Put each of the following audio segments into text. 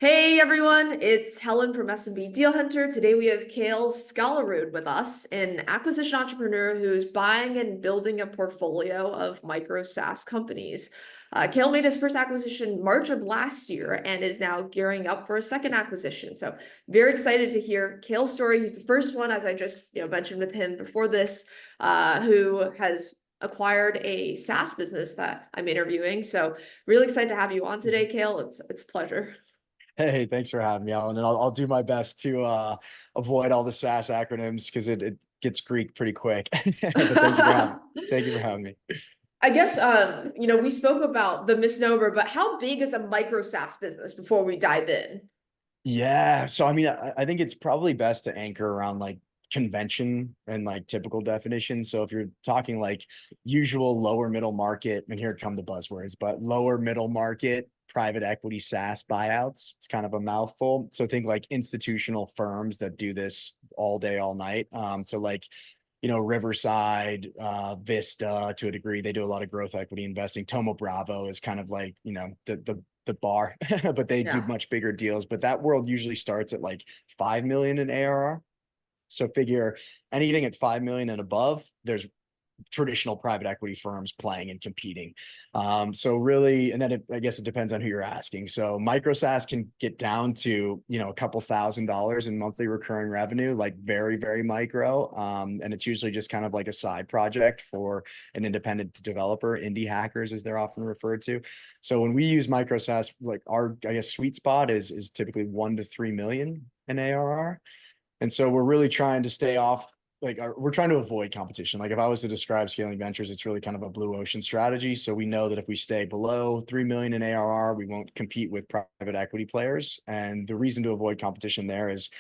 Hey everyone, it's Helen from SMB Deal Hunter. Today we have Kjael Skaalerud with us, an acquisition entrepreneur who's buying and building a portfolio of micro-SaaS companies. Kjael made his first acquisition March of last year and is now gearing up for a second acquisition. So very excited to hear Kjael's story. He's the first one, as I just mentioned with him before this, who has acquired a SaaS business that I'm interviewing. So really excited to have you on today, Kjael. It's a pleasure. Hey, thanks for having me, Alan. And I'll do my best to avoid all the SaaS acronyms because it gets Greek pretty quick. But thank you for having me. I guess we spoke about the misnomer, but how big is a micro SaaS business before we dive in? Yeah. So I mean, I think it's probably best to anchor around like convention and like typical definitions. So if you're talking like usual lower middle market, and here come the buzzwords, but lower middle market private equity SaaS buyouts, it's kind of a mouthful. So think like institutional firms that do this all day, all night. So like Riverside, Vista to a degree, they do a lot of growth equity investing. Tomo Bravo is kind of like, the bar, but they do Yeah. much bigger deals. But that world usually starts at like 5 million in ARR. So figure anything at 5 million and above, there's traditional private equity firms playing and competing. So really, and then I guess it depends on who you're asking. So micro SaaS can get down to, a couple $1,000s in monthly recurring revenue, like very, very micro. And it's usually just kind of like a side project for an independent developer, indie hackers, as they're often referred to. So when we use micro SaaS, like our, I guess, sweet spot is typically 1 to 3 million in ARR. And so we're really trying to stay off, like we're trying to avoid competition. Like if I was to describe scaling ventures, it's really kind of a blue ocean strategy. So we know that if we stay below 3 million in ARR, we won't compete with private equity players. And the reason to avoid competition there is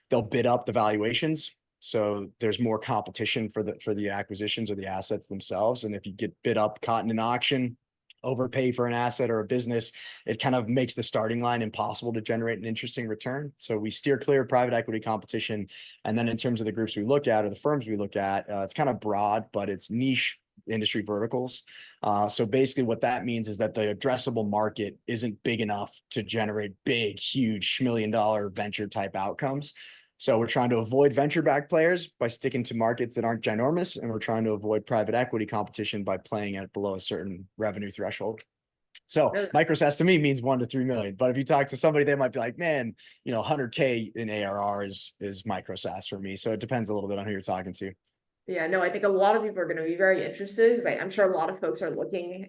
they'll bid up the valuations. So there's more competition for the acquisitions or the assets themselves. And if you get bid up, caught in an auction, overpay for an asset or a business, it kind of makes the starting line impossible to generate an interesting return. So we steer clear of private equity competition. And then in terms of the groups we look at or the firms we look at, it's kind of broad, but it's niche industry verticals. So basically what that means is that the addressable market isn't big enough to generate big, huge $1 million venture type outcomes. So we're trying to avoid venture-backed players by sticking to markets that aren't ginormous, and we're trying to avoid private equity competition by playing at below a certain revenue threshold. So micro SaaS to me means 1 to 3 million. But if you talk to somebody, they might be like, man, 100K in ARR is micro SaaS for me. So it depends a little bit on who you're talking to. Yeah, no, I think a lot of people are going to be very interested because I'm sure a lot of folks are looking,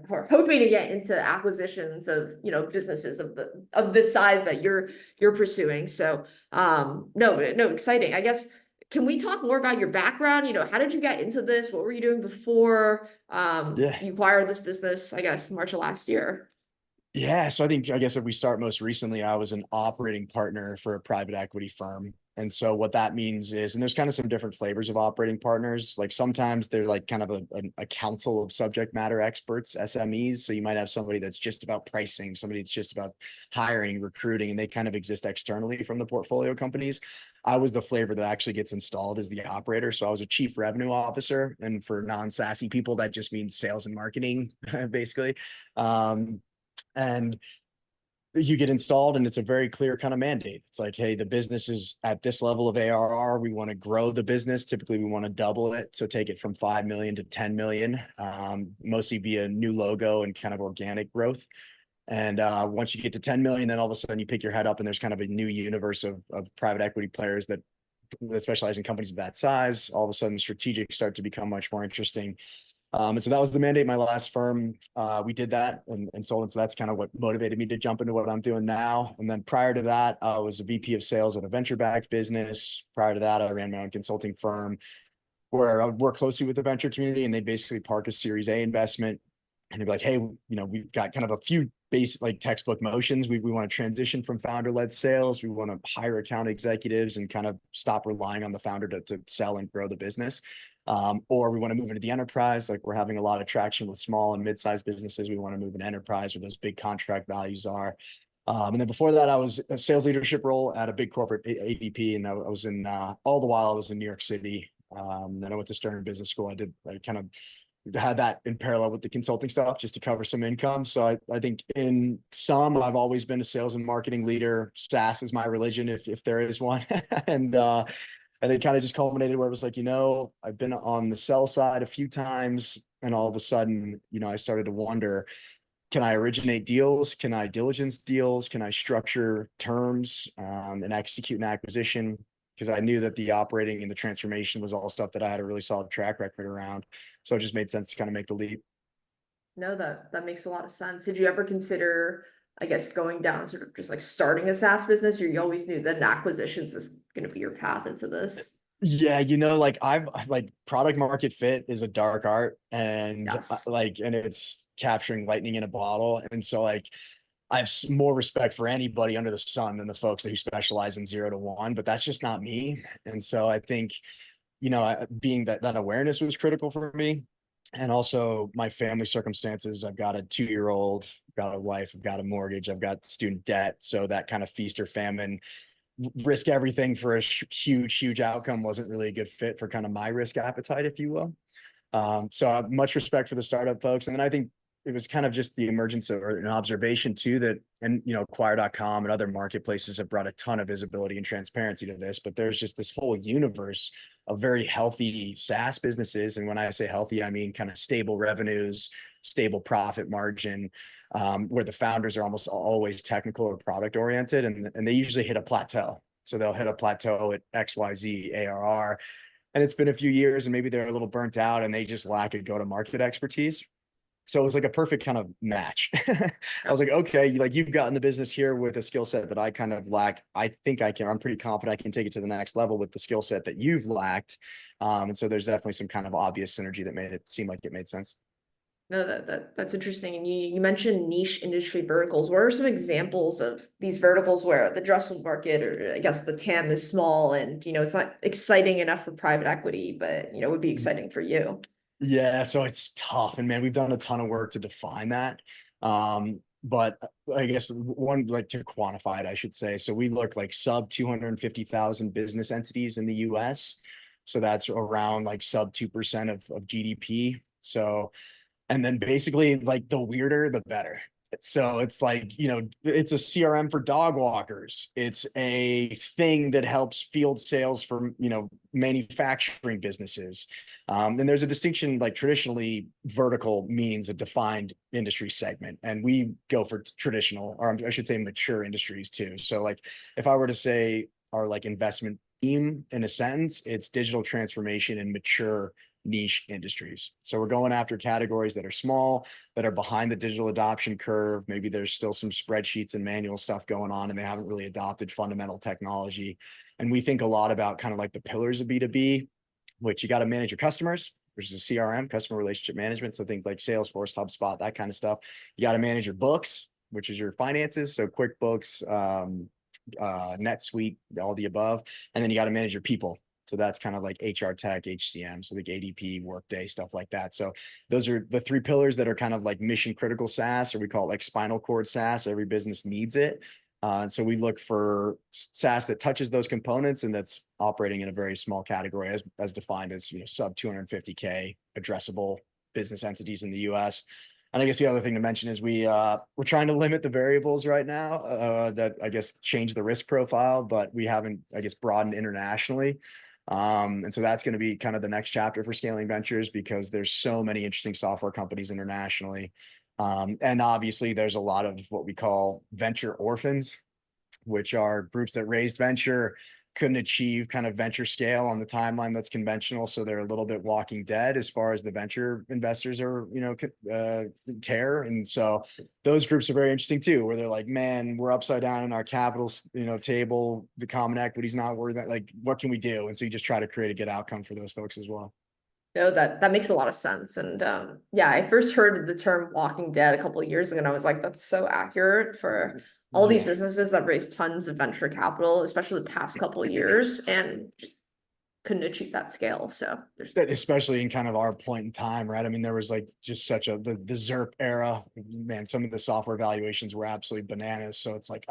are hoping to get into acquisitions of, businesses of this size that you're pursuing. So, no, exciting. I guess, can we talk more about your background? How did you get into this? What were you doing before Yeah. you acquired this business, I guess, March of last year? Yeah. So I guess if we start most recently, I was an operating partner for a private equity firm. And so what that means is, and there's kind of some different flavors of operating partners. Like sometimes they're like kind of a council of subject matter experts, SMEs. So you might have somebody that's just about pricing, somebody that's just about hiring, recruiting, and they kind of exist externally from the portfolio companies. I was the flavor that actually gets installed as the operator. So I was a chief revenue officer. And for non-SASY people, that just means sales and marketing, basically. And you get installed and it's a very clear kind of mandate. It's like, hey, the business is at this level of ARR. We want to grow the business. Typically, we want to double it. So take it from 5 million to 10 million, mostly via new logo and kind of organic growth. And once you get to 10 million, then all of a sudden you pick your head up and there's kind of a new universe of private equity players that specialize in companies of that size. All of a sudden, strategics start to become much more interesting. And so that was the mandate. My last firm, we did that and sold it. So that's kind of what motivated me to jump into what I'm doing now. And then prior to that, I was a VP of sales at a venture-backed business. Prior to that, I ran my own consulting firm where I would work closely with the venture community, and they basically park a Series A investment. And they'd be like, hey, we've got kind of a few basic like textbook motions. We want to transition from founder-led sales. We want to hire account executives and kind of stop relying on the founder to sell and grow the business. Or we want to move into the enterprise. Like we're having a lot of traction with small and mid-sized businesses. We want to move in enterprise where those big contract values are. And then before that, I was a sales leadership role at a big corporate AVP, and I was in all the while I was in New York City. Then I went to Stern Business School. I kind of had that in parallel with the consulting stuff just to cover some income. So I think in some, I've always been a sales and marketing leader. SaaS is my religion, if there is one. And it kind of just culminated where it was like, I've been on the sell side a few times, and all of a sudden, I started to wonder, can I originate deals? Can I diligence deals? Can I structure terms and execute an acquisition? Because I knew that the operating and the transformation was all stuff that I had a really solid track record around. So it just made sense to kind of make the leap. No, that makes a lot of sense. Did you ever consider, I guess, going down sort of just like starting a SaaS business, or you always knew that acquisitions was going to be your path into this? Yeah, like I've like product market fit is a dark art, and Yes. and it's capturing lightning in a bottle. And so I have more respect for anybody under the sun than the folks who specialize in 0 to 1, but that's just not me. And so I think, being that awareness was critical for me. And also my family circumstances. I've got a 2-year-old, I've got a wife, I've got a mortgage, I've got student debt. So that kind of feast or famine, risk everything for a huge outcome wasn't really a good fit for kind of my risk appetite, if you will. So I have much respect for the startup folks. And then I think it was kind of just the emergence of, or an observation too, that, and, acquire.com and other marketplaces have brought a ton of visibility and transparency to this, but there's just this whole universe of very healthy SaaS businesses. And when I say healthy, I mean kind of stable revenues, stable profit margin, where the founders are almost always technical or product oriented, and they usually hit a plateau. So they'll hit a plateau at XYZ ARR, and it's been a few years and maybe they're a little burnt out and they just lack a go-to-market expertise. So it was like a perfect kind of match. I was like, okay, like you've gotten the business here with a skill set that I kind of lack. I think I'm pretty confident I can take it to the next level with the skill set that you've lacked. And so there's definitely some kind of obvious synergy that made it seem like it made sense. No, that's interesting. And you mentioned niche industry verticals. What are some examples of these verticals where the addressable market, or I guess the TAM, is small and it's not exciting enough for private equity, but would be exciting for you? Yeah, so it's tough, and man, we've done a ton of work to define that. But I guess one, like, to quantify it, I should say. So we look like sub 250,000 business entities in the US. So that's around like sub 2% of GDP. So, and then basically like the weirder, the better. So it's like, it's a CRM for dog walkers. It's a thing that helps field sales for, manufacturing businesses. And there's a distinction, like traditionally vertical means a defined industry segment. And we go for traditional, or I should say mature industries too. So like if I were to say our like investment theme in a sentence, it's digital transformation in mature niche industries. So we're going after categories that are small, that are behind the digital adoption curve. Maybe there's still some spreadsheets and manual stuff going on, and they haven't really adopted fundamental technology. And we think a lot about kind of like the pillars of B2B, which you got to manage your customers, which is a CRM, customer relationship management. So think like Salesforce, HubSpot, that kind of stuff. You got to manage your books, which is your finances. So QuickBooks, NetSuite, all the above. And then you got to manage your people. So that's kind of like HR tech, HCM, so like ADP, Workday, stuff like that. So those are the 3 pillars that are kind of like mission critical SaaS, or we call it like spinal cord SaaS. Every business needs it. And so we look for SaaS that touches those components and that's operating in a very small category, as defined as sub 250K addressable business entities in the US. And I guess the other thing to mention is we're trying to limit the variables right now that I guess change the risk profile, but we haven't, I guess, broadened internationally. And so that's going to be kind of the next chapter for Scaling Ventures, because there's so many interesting software companies internationally. And obviously there's a lot of what we call venture orphans, which are groups that raised venture, couldn't achieve kind of venture scale on the timeline that's conventional. So they're a little bit walking dead as far as the venture investors are, care. And so those groups are very interesting too, where they're like, man, we're upside down in our capital, table, the common equity's not worth that. Like, what can we do? And so you just try to create a good outcome for those folks as well. No, that makes a lot of sense. And yeah, I first heard the term walking dead a couple of years ago, and I was like, that's so accurate for all these Yeah. businesses that raise tons of venture capital, especially the past couple of years, and just couldn't achieve that scale. So there's That especially in kind of our point in time, right? I mean, there was like just such the ZERP era, man, some of the software valuations were absolutely bananas. So it's like,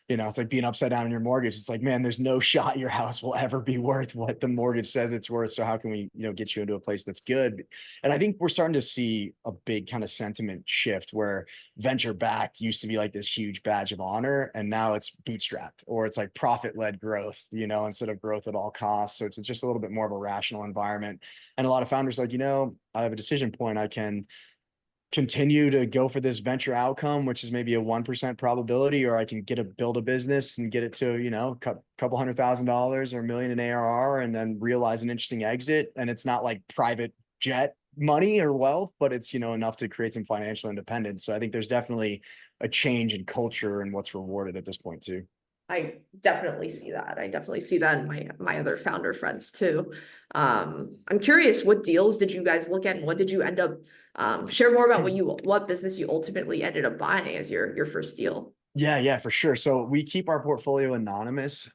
it's like being upside down in your mortgage. It's like, man, there's no shot your house will ever be worth what the mortgage says it's worth. So how can we, get you into a place that's good? And I think we're starting to see a big kind of sentiment shift where venture backed used to be like this huge badge of honor. And now it's bootstrapped, or it's like profit led growth, instead of growth at all costs. So it's just a little bit more of a rational environment. And a lot of founders are like, I have a decision point. I can continue to go for this venture outcome, which is maybe a 1% probability, or I can build a business and get it to, couple $100,000 or $1 million in ARR, and then realize an interesting exit. And it's not like private jet money or wealth, but it's, enough to create some financial independence. So I think there's definitely a change in culture and what's rewarded at this point too. I definitely see that. I definitely see that in my other founder friends too. I'm curious, what deals did you guys look at, and what did you end up share more about what business you ultimately ended up buying as your first deal? Yeah, for sure. So we keep our portfolio anonymous.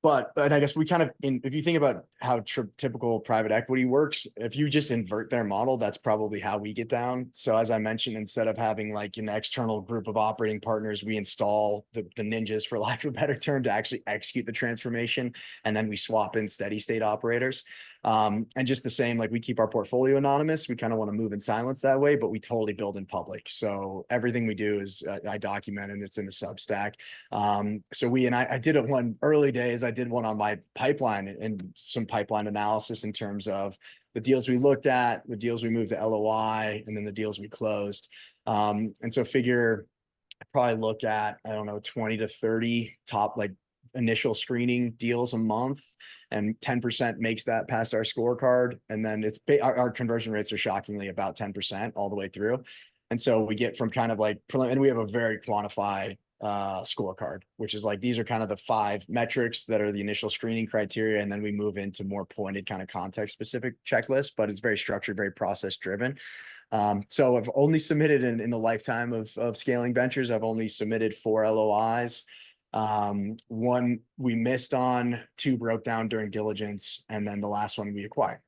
But I guess we kind of, if you think about how typical private equity works, if you just invert their model, that's probably how we get down. So as I mentioned, instead of having like an external group of operating partners, we install the ninjas, for lack of a better term, to actually execute the transformation. And then we swap in steady state operators. And just the same, like we keep our portfolio anonymous. We kind of want to move in silence that way, but we totally build in public. So everything we do is I document, and it's in the Substack. So I did it one early days. I did one on my pipeline and some pipeline analysis in terms of the deals we looked at, the deals we moved to LOI, and then the deals we closed. And so I probably look at, I don't know, 20 to 30 top like initial screening deals a month, and 10% makes that past our scorecard. And then our conversion rates are shockingly about 10% all the way through. And so we get from kind of like, and we have a very quantified scorecard, which is like, these are kind of the 5 metrics that are the initial screening criteria. And then we move into more pointed kind of context specific checklists, but it's very structured, very process driven. So I've only submitted in the lifetime of scaling ventures, I've only submitted 4 LOIs. One we missed on, 2 broke down during diligence, and then the last one we acquired.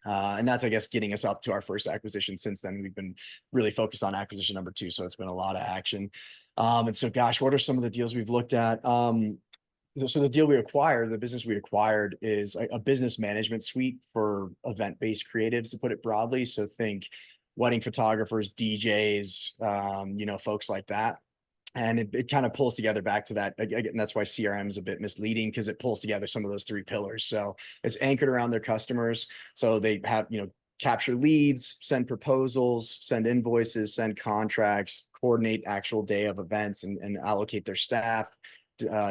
And that's, I guess, getting us up to our first acquisition. Since then, we've been really focused on acquisition number 2. So it's been a lot of action. And so, gosh, what are some of the deals we've looked at? So the deal we acquired, the business we acquired, is a business management suite for event-based creatives, to put it broadly. So think wedding photographers, DJs, folks like that. And it kind of pulls together back to that. Again, that's why CRM is a bit misleading, because it pulls together some of those 3 pillars. So it's anchored around their customers. So they have, capture leads, send proposals, send invoices, send contracts, coordinate actual day of events, and allocate their staff,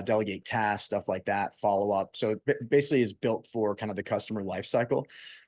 delegate tasks, stuff like that, follow up. So it basically is built for kind of the customer life cycle,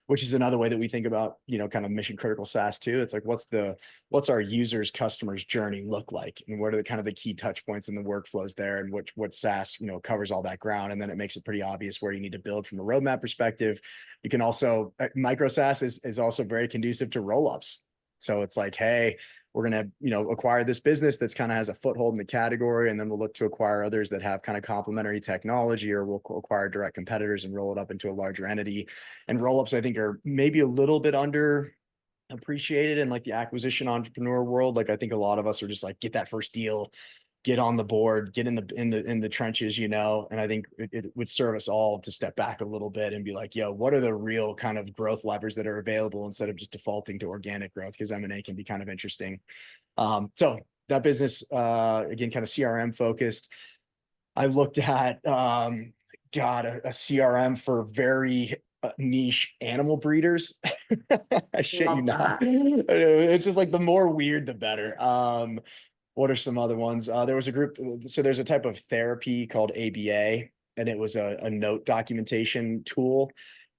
which is another way that we think about, kind of mission critical SaaS too. It's like, what's our users' customers' journey look like? And what are the kind of the key touch points in the workflows there, and what SaaS, covers all that ground. And then it makes it pretty obvious where you need to build from a roadmap perspective. You can also, micro-SaaS is also very conducive to roll-ups. So it's like, hey, we're going to, acquire this business that's kind of has a foothold in the category, and then we'll look to acquire others that have kind of complementary technology, or we'll acquire direct competitors and roll it up into a larger entity. And roll-ups, I think, are maybe a little bit under appreciated in like the acquisition entrepreneur world. Like, I think a lot of us are just like, get that first deal, get on the board, get in the trenches, and I think it would serve us all to step back a little bit and be like, yo, what are the real kind of growth levers that are available, instead of just defaulting to organic growth, because M&A can be kind of interesting. So that business, again, kind of CRM focused. I looked at, a CRM for very niche animal breeders. I shit you Love not. that. It's just like, the more weird, the better. What are some other ones? There was a group. So there's a type of therapy called ABA, and it was a note documentation tool.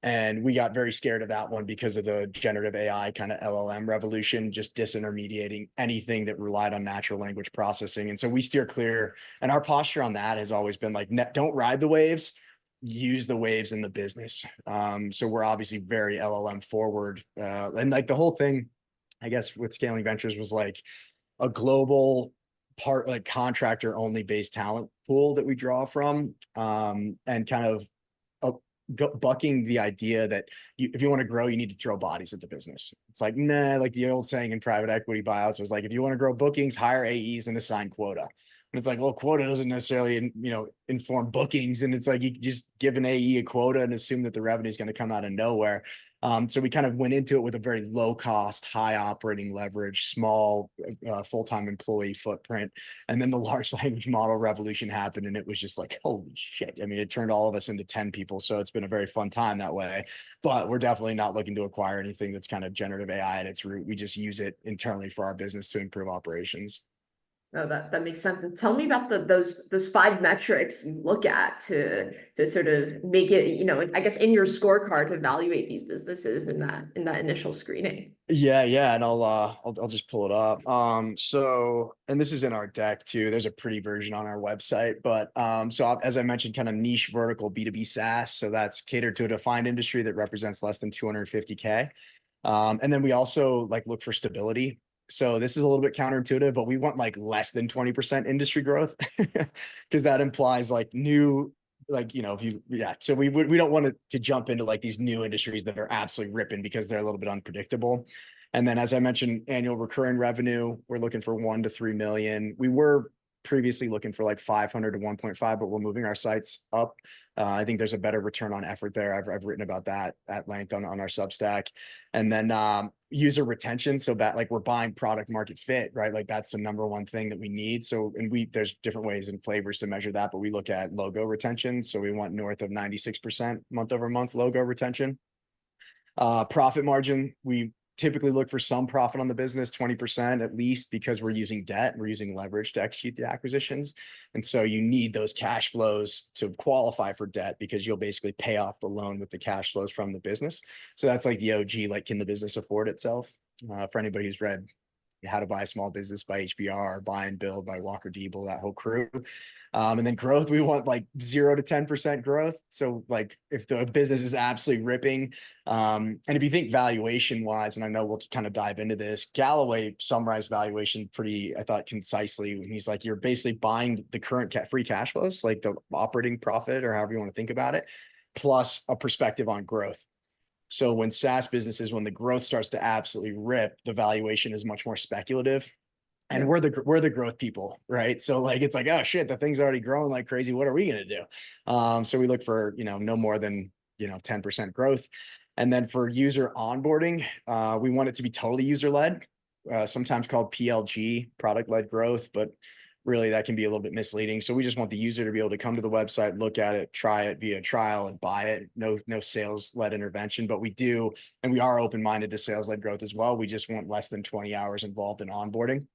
And we got very scared of that one because of the generative AI kind of LLM revolution, just disintermediating anything that relied on natural language processing. And so we steer clear. And our posture on that has always been like, don't ride the waves, use the waves in the business. So we're obviously very LLM forward. And like the whole thing, I guess, with scaling ventures was like a global like contractor only based talent pool that we draw from, and kind of bucking the idea that if you want to grow, you need to throw bodies at the business. It's like, nah, like the old saying in private equity buyouts was like, if you want to grow bookings, hire AEs and assign quota. it's like, well, quota doesn't necessarily, inform bookings. And it's like, you just give an AE a quota and assume that the revenue is going to come out of nowhere. So we kind of went into it with a very low cost, high operating leverage, small full-time employee footprint. And then the large language model revolution happened, and it was just like, holy shit. I mean, it turned all of us into 10 people. So it's been a very fun time that way. But we're definitely not looking to acquire anything that's kind of generative AI at its root. We just use it internally for our business to improve operations. No, that makes sense. And tell me about those five metrics you look at to sort of make it, I guess in your scorecard to evaluate these businesses in that initial screening. Yeah, and I'll just pull it up. So, and this is in our deck too. There's a pretty version on our website, but as I mentioned, kind of niche vertical B2B SaaS. So that's catered to a defined industry that represents less than 250K. And then we also like look for stability. So this is a little bit counterintuitive, but we want like less than 20% industry growth because that implies like new, like, so we don't want to jump into like these new industries that are absolutely ripping because they're a little bit unpredictable. And then, as I mentioned, annual recurring revenue, we're looking for 1 to 3 million. We were previously looking for like 500 to 1.5, but we're moving our sites up. I think there's a better return on effort there. I've written about that at length on our Substack. And then user retention. So like we're buying product market fit, right? Like that's the number one thing that we need. So, and there's different ways and flavors to measure that, but we look at logo retention. So we want north of 96% month over month logo retention. Profit margin, we typically look for some profit on the business, 20% at least, because we're using debt, we're using leverage to execute the acquisitions. And so you need those cash flows to qualify for debt because you'll basically pay off the loan with the cash flows from the business. So that's like the OG, like, can the business afford itself? For anybody who's read How to Buy a Small Business by HBR, Buy and Build by Walker Diebel, that whole crew. And then growth, we want like 0 to 10% growth. So like if the business is absolutely ripping, and if you think valuation wise, and I know we'll kind of dive into this, Galloway summarized valuation pretty, I thought, concisely. He's like, you're basically buying the current free cash flows, like the operating profit or however you want to think about it, plus a perspective on growth. So when SaaS businesses, when the growth starts to absolutely rip, the valuation is much more speculative. And we're the growth people, right? So like, it's like, oh shit, the thing's already growing like crazy. What are we going to do? So we look for, no more than, 10% growth. And then for user onboarding, we want it to be totally user-led, sometimes called PLG, product-led growth, but really that can be a little bit misleading. So we just want the user to be able to come to the website, look at it, try it via trial and buy it. No sales-led intervention, but we do, and we are open-minded to sales-led growth as well. We just want less than 20 hours involved in onboarding.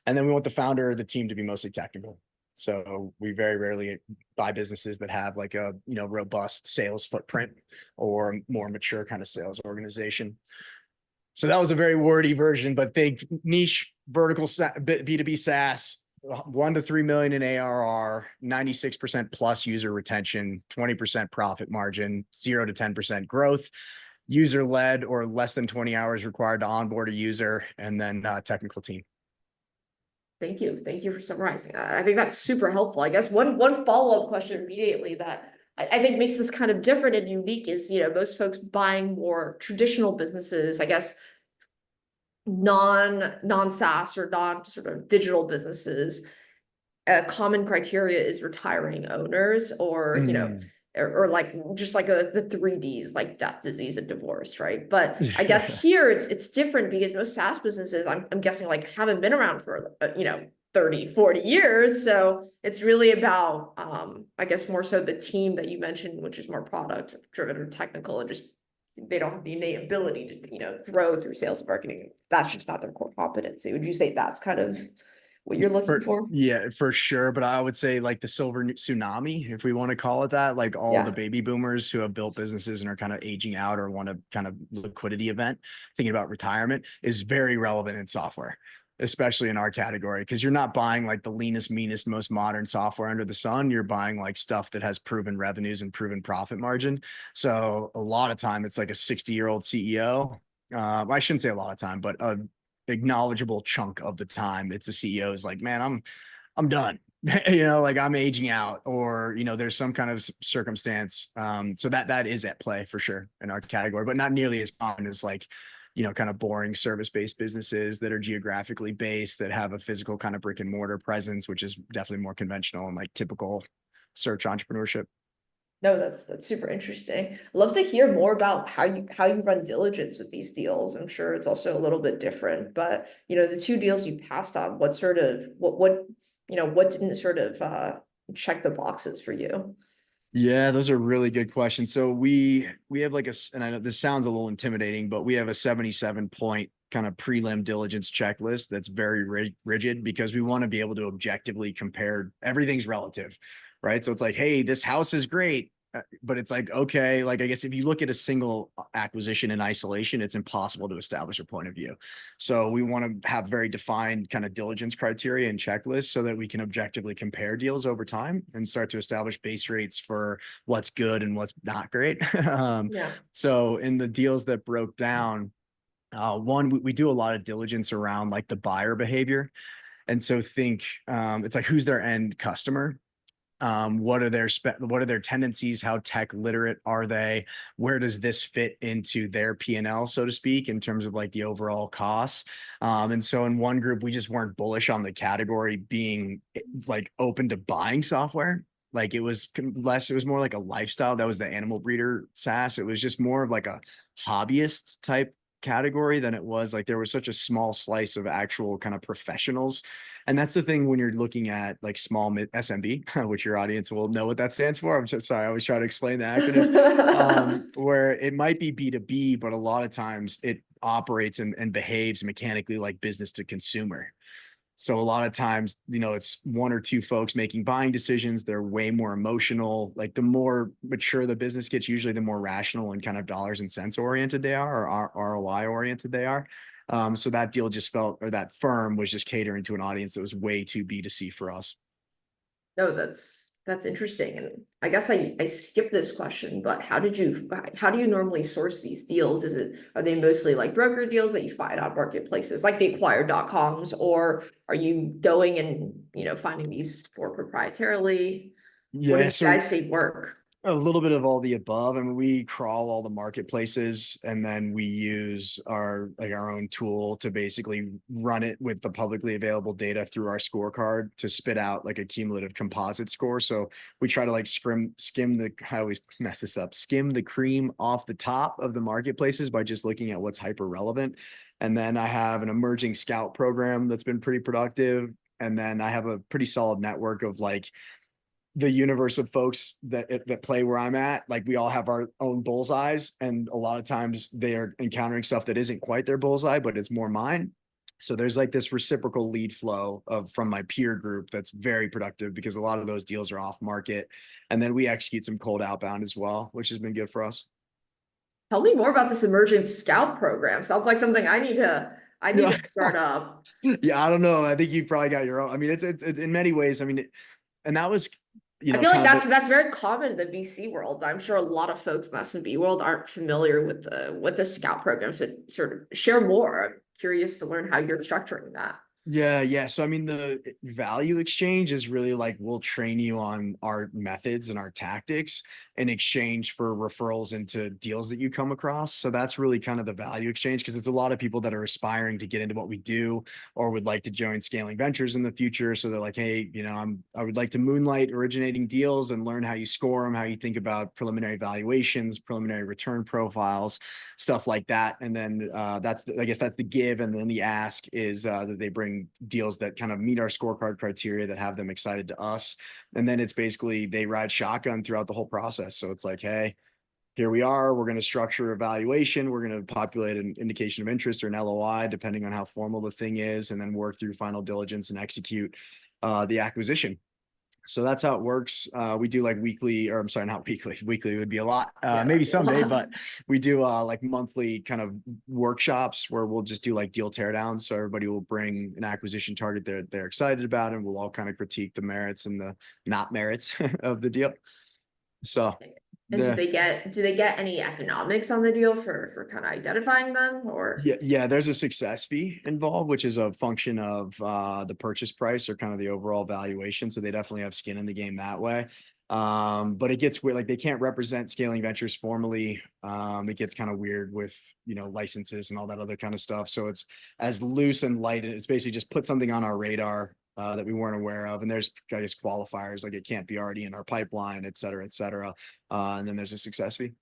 And then we want the founder or the team to be mostly technical. So we very rarely buy businesses that have like a, robust sales footprint or more mature kind of sales organization. So that was a very wordy version, but think niche vertical B2B SaaS, 1 to 3 million in ARR, 96% plus user retention, 20% profit margin, 0 to 10% growth, user led or less than 20 hours required to onboard a user, and then technical team. Thank you. Thank you for summarizing that. I think that's super helpful. I guess one follow-up question immediately that I think makes this kind of different and unique is, most folks buying more traditional businesses, I guess, non-SaaS or non sort of digital businesses. A common criteria is retiring owners or, or like just like the 3Ds, like death, disease, and divorce, right? But I guess here it's different because most SaaS businesses, I'm guessing, like haven't been around for 30, 40 years. So it's really about I guess more so the team that you mentioned, which is more product driven or technical, and just they don't have the innate ability to grow through sales and marketing. That's just not their core competency. Would you say that's kind of what you're looking for? Yeah, for sure. But I would say like the silver tsunami, if we want to call it that, like all the baby boomers who have built businesses and are kind of aging out or want a kind of liquidity event, thinking about retirement, is very relevant in software, especially in our category, because you're not buying like the leanest, meanest, most modern software under the sun. You're buying like stuff that has proven revenues and proven profit margin. So a lot of time it's like a 60-year-old CEO. I shouldn't say a lot of time, but acknowledgeable chunk of the time it's a CEO is like, man, I'm done. Like I'm aging out, or there's some kind of circumstance. So that is at play for sure in our category, but not nearly as common as like kind of boring service-based businesses that are geographically based, that have a physical kind of brick and mortar presence, which is definitely more conventional and like typical search entrepreneurship. No, that's super interesting. I'd love to hear more about how you run diligence with these deals. I'm sure it's also a little bit different, but the two deals you passed on, what didn't sort of check the boxes for you? Yeah, those are really good questions. So we have like and I know this sounds a little intimidating, but we have a 77 point kind of prelim diligence checklist that's very rigid, because we want to be able to objectively compare. Everything's relative, right? So it's like, hey, this house is great. But it's like, okay, like I guess if you look at a single acquisition in isolation, it's impossible to establish a point of view. So we want to have very defined kind of diligence criteria and checklists so that we can objectively compare deals over time and start to establish base rates for what's good and what's not great. Yeah. So in the deals that broke down, one, we do a lot of diligence around like the buyer behavior. And so think it's like, who's their end customer? What are their tendencies? How tech literate are they? Where does this fit into their P&L, so to speak, in terms of like the overall costs? And so in one group, we just weren't bullish on the category being like open to buying software. Like it was more like a lifestyle. That was the animal breeder SaaS. It was just more of like a hobbyist type category than it was like there was such a small slice of actual kind of professionals. And that's the thing when you're looking at like small mid SMB, which your audience will know what that stands for. I'm so sorry, I always try to explain the acronyms. Where it might be B2B, but a lot of times it operates and behaves mechanically like business to consumer. So a lot of times, it's one or two folks making buying decisions. They're way more emotional. Like the more mature the business gets, usually the more rational and kind of dollars and cents oriented they are, or ROI oriented they are. So that deal just felt, or that firm was just catering to an audience that was way too B2C for us. No, that's interesting. And I guess I skipped this question, but how do you normally source these deals? Are they mostly like broker deals that you find on marketplaces like the acquired.coms, or are you going and finding these for proprietarily? What do Yeah. you So guys say work? a little bit of all the above. I mean, we crawl all the marketplaces, and then we use our own tool to basically run it with the publicly available data through our scorecard to spit out like a cumulative composite score. So we try to like I always mess this up, skim the cream off the top of the marketplaces by just looking at what's hyper relevant. And then I have an emerging scout program that's been pretty productive. And then I have a pretty solid network of like the universe of folks that play where I'm at. Like we all have our own bullseyes, and a lot of times they are encountering stuff that isn't quite their bullseye, but it's more mine. So there's like this reciprocal lead flow from my peer group that's very productive, because a lot of those deals are off market. And then we execute some cold outbound as well, which has been good for us. Tell me more about this emerging scout program. Sounds like something I need Yeah. to start up. Yeah, I don't know. I think you probably got your own. I mean, it's in many ways. I mean, and that was, I feel like kind of that's very common in the VC world, but I'm sure a lot of folks in the S&B world aren't familiar with the scout program. So sort of share more. I'm curious to learn how you're structuring that. Yeah, yeah. So I mean, the value exchange is really like we'll train you on our methods and our tactics in exchange for referrals into deals that you come across. So that's really kind of the value exchange, because it's a lot of people that are aspiring to get into what we do or would like to join scaling ventures in the future. So they're like, hey, I would like to moonlight originating deals and learn how you score them, how you think about preliminary valuations, preliminary return profiles, stuff like that. And then I guess that's the give. And then the ask is that they bring deals that kind of meet our scorecard criteria, that have them excited to us. And then it's basically they ride shotgun throughout the whole process. So it's like, hey, here we are. We're going to structure a valuation. We're going to populate an indication of interest or an LOI, depending on how formal the thing is, and then work through final diligence and execute the acquisition. So that's how it works. We do like weekly, or I'm sorry, not weekly. Weekly would be a lot, Yeah, maybe that'd be a someday, lot. but we do like monthly kind of workshops where we'll just do like deal teardowns. So everybody will bring an acquisition target they're excited about, and we'll all kind of critique the merits and the not merits of the deal. So And the do they get any economics on the deal for kind of identifying them, or? yeah, there's a success fee involved, which is a function of the purchase price or kind of the overall valuation. So they definitely have skin in the game that way. But it gets weird, like they can't represent Scaling Ventures formally. It gets kind of weird with, licenses and all that other kind of stuff. So it's as loose and light. And it's basically just put something on our radar that we weren't aware of. And there's, I guess, qualifiers, like it can't be already in our pipeline, et cetera, et cetera. And then there's a success fee.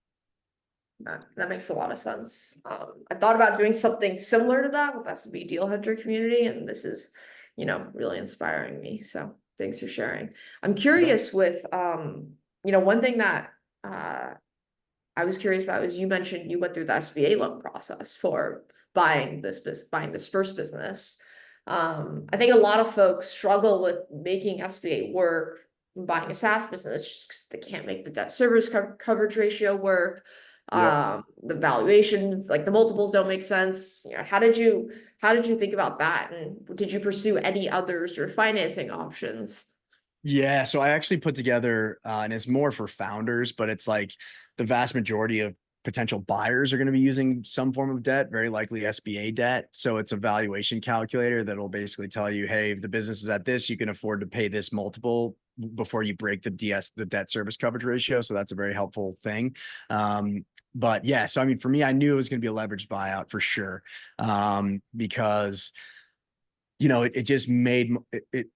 That makes a lot of sense. I thought about doing something similar to that with SB Deal Hunter community, and this is, really inspiring me. So thanks for sharing. I'm curious with, one thing that I was curious about is you mentioned you went through the SBA loan process for buying this first business. I think a lot of folks struggle with making SBA work, buying a SaaS business, just because they can't make the debt service coverage ratio work. The valuations, like the multiples don't make sense. How did you think about that? And did you pursue any other sort of financing options? Yeah, so I actually put together, and it's more for founders, but it's like the vast majority of potential buyers are going to be using some form of debt, very likely SBA debt. So it's a valuation calculator that will basically tell you, hey, if the business is at this, you can afford to pay this multiple before you break the debt service coverage ratio. So that's a very helpful thing. But yeah, so I mean, for me, I knew it was going to be a leveraged buyout for sure, because it just made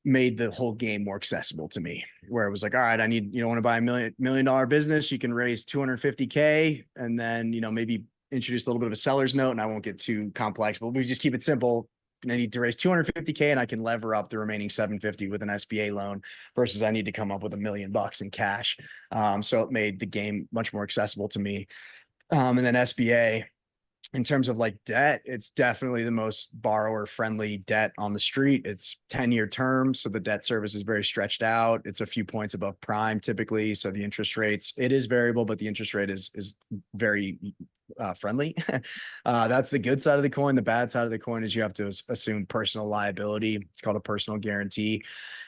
the whole game more accessible to me, where it was like, all right, I need, want to buy a million dollar business. You can raise 250K and then, maybe introduce a little bit of a seller's note, and I won't get too complex, but we just keep it simple. And I need to raise 250K and I can lever up the remaining 750 with an SBA loan versus I need to come up with $1 million in cash. So it made the game much more accessible to me. And then SBA, in terms of like debt, it's definitely the most borrower friendly debt on the street. It's 10-year terms. So the debt service is very stretched out. It's a few points above prime typically. So the interest rates, it is variable, but the interest rate is very friendly. That's the good side of the coin. The bad side of the coin is you have to assume personal liability. It's called a personal guarantee.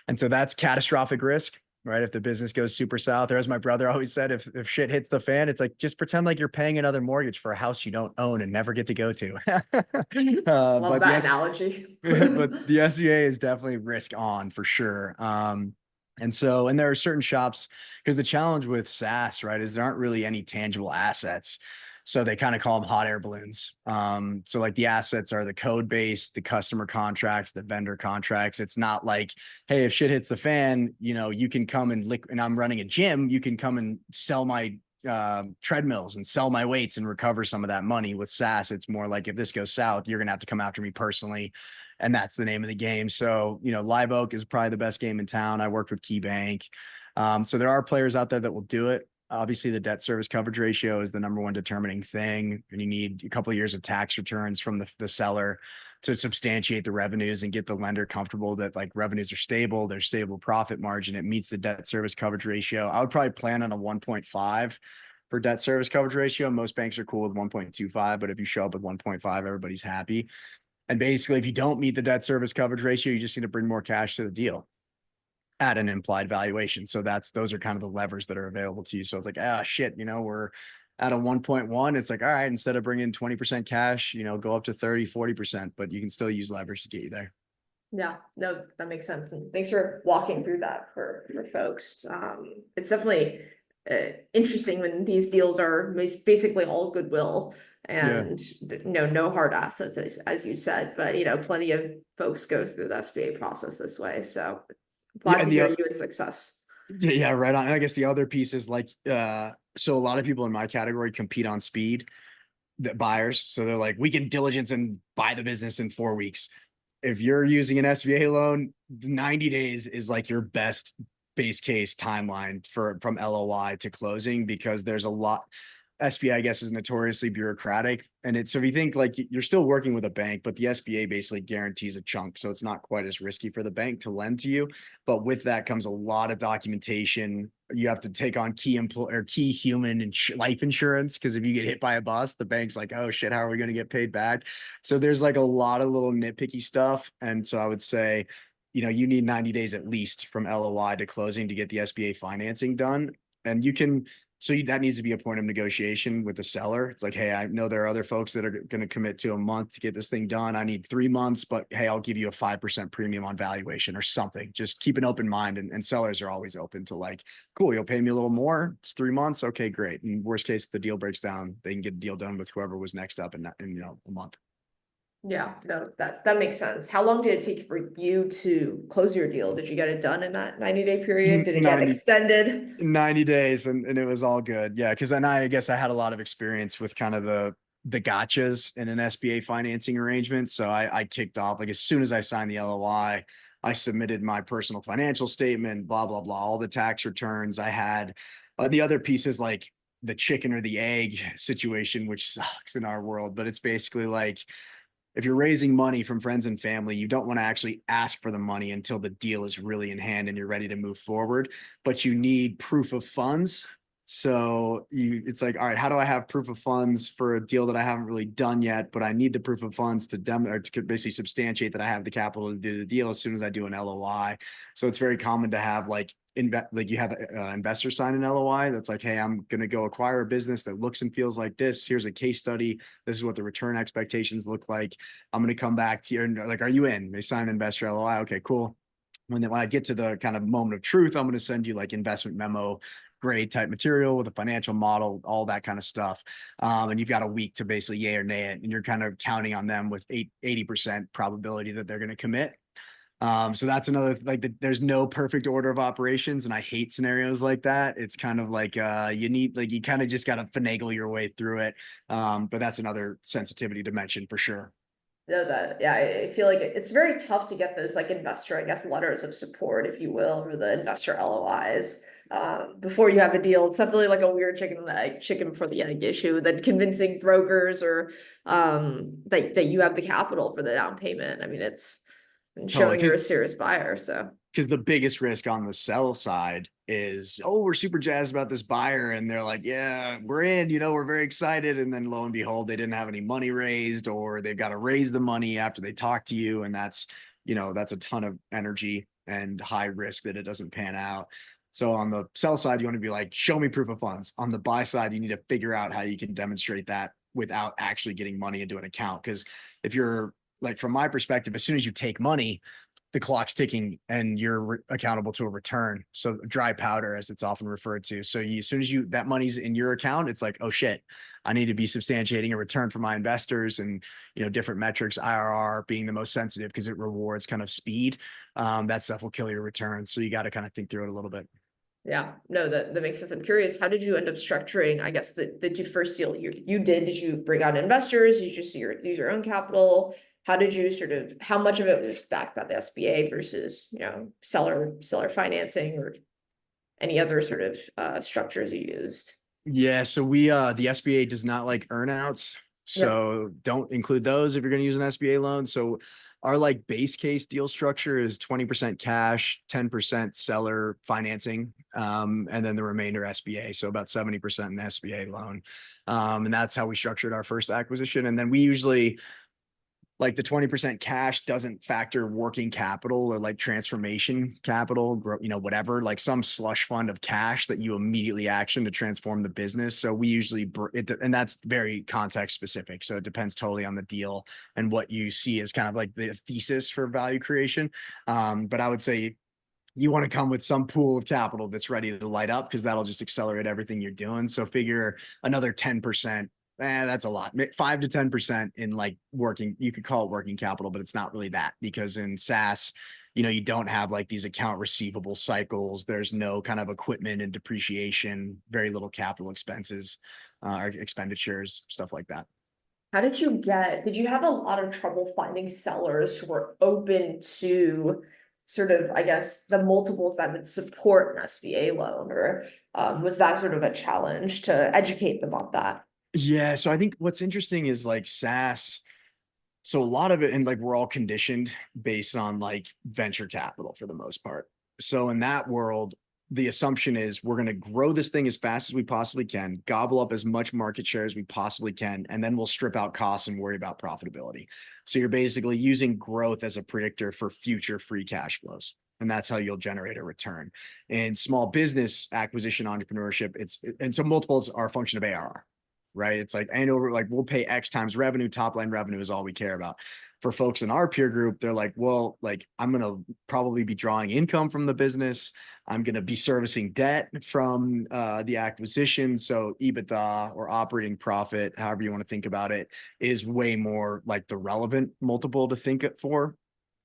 And so that's catastrophic risk. Right. If the business goes super south, or as my brother always said, if shit hits the fan, it's like, just pretend like you're paying another mortgage for a house you don't own and never get to go to. Love that analogy. But the SBA is definitely risk on for sure. And there are certain shops, because the challenge with SaaS, right, is there aren't really any tangible assets. So they kind of call them hot air balloons. So like the assets are the code base, the customer contracts, the vendor contracts. It's not like, hey, if shit hits the fan, you can come and I'm running a gym, you can come and sell my treadmills and sell my weights and recover some of that money. With SaaS, it's more like, if this goes south, you're gonna have to come after me personally. And that's the name of the game. So, Live Oak is probably the best game in town. I worked with KeyBank. So there are players out there that will do it. Obviously, the debt service coverage ratio is the number one determining thing. And you need a couple of years of tax returns from the seller to substantiate the revenues and get the lender comfortable that like revenues are stable, there's stable profit margin, it meets the debt service coverage ratio. I would probably plan on a 1.5 for debt service coverage ratio. Most banks are cool with 1.25, but if you show up with 1.5, everybody's happy. And basically, if you don't meet the debt service coverage ratio, you just need to bring more cash to the deal at an implied valuation. So those are kind of the levers that are available to you. So it's like, shit, we're at a 1.1. It's like, all right, instead of bringing 20% cash, go up to 30, 40%, but you can still use leverage to get you there. Yeah, no, that makes sense. And thanks for walking through that for folks. It's definitely interesting when these deals are basically all goodwill and no hard assets, as you said, but plenty of folks go through the SBA process this way. So glad to hear you had success. Yeah, right on. And I guess the other piece is like, so a lot of people in my category compete on speed, the buyers. So they're like, we can diligence and buy the business in 4 weeks. If you're using an SBA loan, 90 days is like your best base case timeline from LOI to closing, because there's a lot. SBA, I guess, is notoriously bureaucratic. And so if you think like you're still working with a bank, but the SBA basically guarantees a chunk. So it's not quite as risky for the bank to lend to you. But with that comes a lot of documentation. You have to take on key human and life insurance, because if you get hit by a bus, the bank's like, oh shit, how are we going to get paid back? So there's like a lot of little nitpicky stuff. And so I would say, you need 90 days at least from LOI to closing to get the SBA financing done. And you can So that needs to be a point of negotiation with the seller. It's like, hey, I know there are other folks that are going to commit to a month to get this thing done. I need 3 months, but hey, I'll give you a 5% premium on valuation or something. Just keep an open mind. And sellers are always open to like, cool, you'll pay me a little more. It's 3 months. Okay, great. And worst case, the deal breaks down. They can get a deal done with whoever was next up in a month. Yeah, no, that makes sense. How long did it take for you to close your deal? Did you get it done in that 90-day period? Did it get 90, extended? 90 days and it was all good. Yeah. Cause then I guess I had a lot of experience with kind of the gotchas in an SBA financing arrangement. So I kicked off like as soon as I signed the LOI, I submitted my personal financial statement, blah, blah, blah, all the tax returns I had. The other piece is like the chicken or the egg situation, which sucks in our world, but it's basically like, if you're raising money from friends and family, you don't want to actually ask for the money until the deal is really in hand and you're ready to move forward, but you need proof of funds. So it's like, all right, how do I have proof of funds for a deal that I haven't really done yet, but I need the proof of funds to to basically substantiate that I have the capital to do the deal as soon as I do an LOI. So it's very common to have like you have investors sign an LOI that's like, hey, I'm going to go acquire a business that looks and feels like this. Here's a case study. This is what the return expectations look like. I'm going to come back to you and like, are you in? They sign an investor LOI. Okay, cool. When I get to the kind of moment of truth, I'm going to send you like investment memo grade type material with a financial model, all that kind of stuff. And you've got a week to basically yay or nay it. And you're kind of counting on them with 80% probability that they're going to commit. So that's another, like there's no perfect order of operations. And I hate scenarios like that. It's kind of like, you kind of just got to finagle your way through it. But that's another sensitivity to mention for sure. No, yeah, I feel like it's very tough to get those like investor, I guess, letters of support, if you will, or the investor LOIs. Before you have a deal. It's definitely like a weird chicken and the egg, chicken before the egg issue, than convincing brokers or that you have the capital for the down payment. I mean, it's Totally. showing you're a serious buyer. So Because the biggest risk on the sell side is, oh, we're super jazzed about this buyer. And they're like, yeah, we're in, we're very excited. And then lo and behold, they didn't have any money raised, or they've got to raise the money after they talk to you. And that's a ton of energy and high risk that it doesn't pan out. So on the sell side, you want to be like, show me proof of funds. On the buy side, you need to figure out how you can demonstrate that without actually getting money into an account. Because if you're like, from my perspective, as soon as you take money, the clock's ticking and you're accountable to a return. So dry powder, as it's often referred to. So as soon as that money's in your account, it's like, oh shit, I need to be substantiating a return for my investors, and, different metrics, IRR being the most sensitive because it rewards kind of speed. That stuff will kill your returns. So you got to kind of think through it a little bit. yeah, no, that makes sense. I'm curious, how did you end up structuring, I guess, the first deal you did? Did you bring on investors? Did you just use your own capital? How did you how much of it was backed by the SBA versus, seller financing, or any other sort of structures you used? Yeah. So the SBA does not like earnouts. Yep. So don't include those if you're going to use an SBA loan. So our like base case deal structure is 20% cash, 10% seller financing, and then the remainder SBA. So about 70% an SBA loan. And that's how we structured our first acquisition. And then we usually, like, the 20% cash doesn't factor working capital or like transformation capital, whatever, like some slush fund of cash that you immediately action to transform the business. So we usually, and that's very context specific. So it depends totally on the deal and what you see as kind of like the thesis for value creation. But I would say you want to come with some pool of capital that's ready to light up, because that'll just accelerate everything you're doing. So figure another 10%. That's a lot. 5 to 10% in like you could call it working capital, but it's not really that, because in SaaS, you don't have like these account receivable cycles. There's no kind of equipment and depreciation, very little capital expenses, or expenditures, stuff like that. How did you have a lot of trouble finding sellers who were open to sort of, I guess, the multiples that would support an SBA loan, or was that sort of a challenge to educate them on that? Yeah. So I think what's interesting is like SaaS. So a lot of it, and like we're all conditioned based on like venture capital for the most part. So in that world, the assumption is we're going to grow this thing as fast as we possibly can, gobble up as much market share as we possibly can, and then we'll strip out costs and worry about profitability. So you're basically using growth as a predictor for future free cash flows. And that's how you'll generate a return. In small business acquisition entrepreneurship, and so multiples are a function of ARR, right? It's like annual, like we'll pay X times revenue, top line revenue is all we care about. For folks in our peer group, they're like, well, like I'm going to probably be drawing income from the business. I'm going to be servicing debt from the acquisition. So EBITDA or operating profit, however you want to think about it, is way more like the relevant multiple to think it for.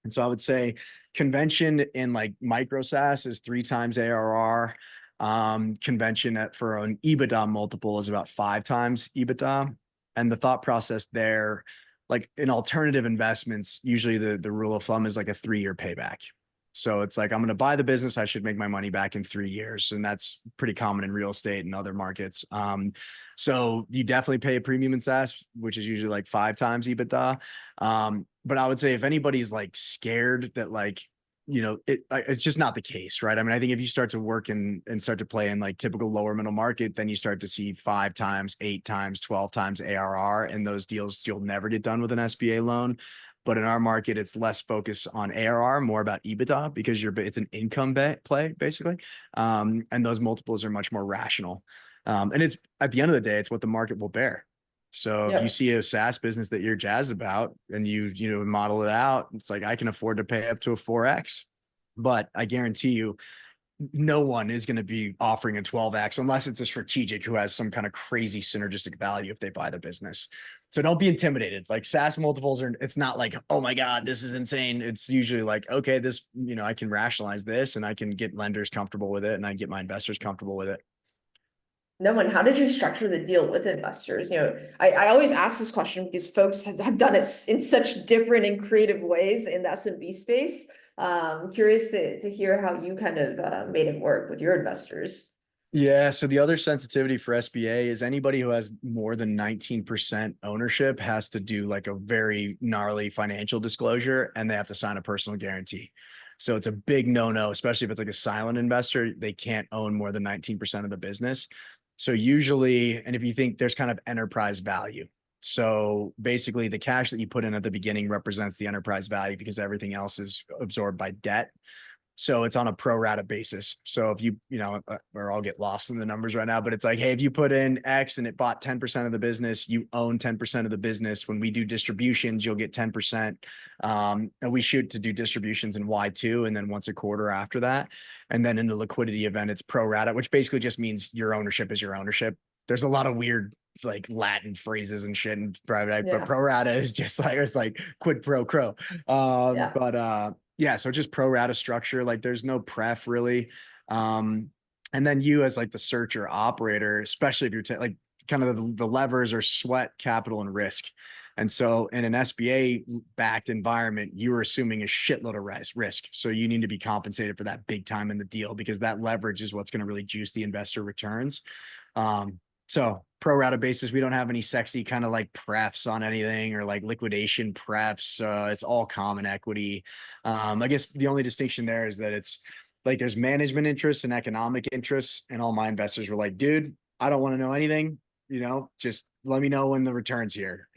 And so I would say convention in like micro SaaS is 3 times ARR. Convention for an EBITDA multiple is about 5 times EBITDA. And the thought process there, like in alternative investments, usually the rule of thumb is like a 3-year payback. So it's like, I'm going to buy the business. I should make my money back in 3 years. And that's pretty common in real estate and other markets. So you definitely pay a premium in SaaS, which is usually like 5 times EBITDA. But I would say if anybody's like scared that like, it's just not the case, right? I mean, I think if you start to work and start to play in like typical lower middle market, then you start to see 5 times, 8 times, 12 times ARR, and those deals you'll never get done with an SBA loan. But in our market, it's less focused on ARR, more about EBITDA because it's an income play basically. And those multiples are much more rational. And it's at the end of the day, it's what the market will bear. So if you see a SaaS business that you're jazzed about and you model it out, it's like, I can afford to pay up to a 4X, but I guarantee you, no one is going to be offering a 12X unless it's a strategic who has some kind of crazy synergistic value if they buy the business. So don't be intimidated. Like SaaS multiples it's not like, oh my God, this is insane. It's usually like, okay, this, I can rationalize this and I can get lenders comfortable with it and I get my investors comfortable with it. No, and how did you structure the deal with investors? I always ask this question because folks have done it in such different and creative ways in the SMB space. Curious to hear how you kind of made it work with your investors. Yeah. So the other sensitivity for SBA is anybody who has more than 19% ownership has to do like a very gnarly financial disclosure and they have to sign a personal guarantee. So it's a big no-no, especially if it's like a silent investor, they can't own more than 19% of the business. So usually, and if you think there's kind of enterprise value. So basically the cash that you put in at the beginning represents the enterprise value because everything else is absorbed by debt. So it's on a pro rata basis. So if or I'll get lost in the numbers right now, but it's like, hey, if you put in X and it bought 10% of the business, you own 10% of the business. When we do distributions, you'll get 10%. And we shoot to do distributions in Y2 and then once a quarter after that. And then in the liquidity event, it's pro rata, which basically just means your ownership is your ownership. There's a lot of weird like Latin phrases and shit in private, but pro rata is just like, it's like quid pro quo. Yeah, so just pro rata structure, like there's no pref really. And then you as like the searcher operator, especially if you're like kind of the levers are sweat, capital, and risk. And so in an SBA backed environment, you're assuming a shitload of risk. So you need to be compensated for that big time in the deal because that leverage is what's going to really juice the investor returns. So pro rata basis, we don't have any sexy kind of like prefs on anything or like liquidation prefs. It's all common equity. I guess the only distinction there is that it's like there's management interests and economic interests. And all my investors were like, dude, I don't want to know anything. Just let me know when the return's here.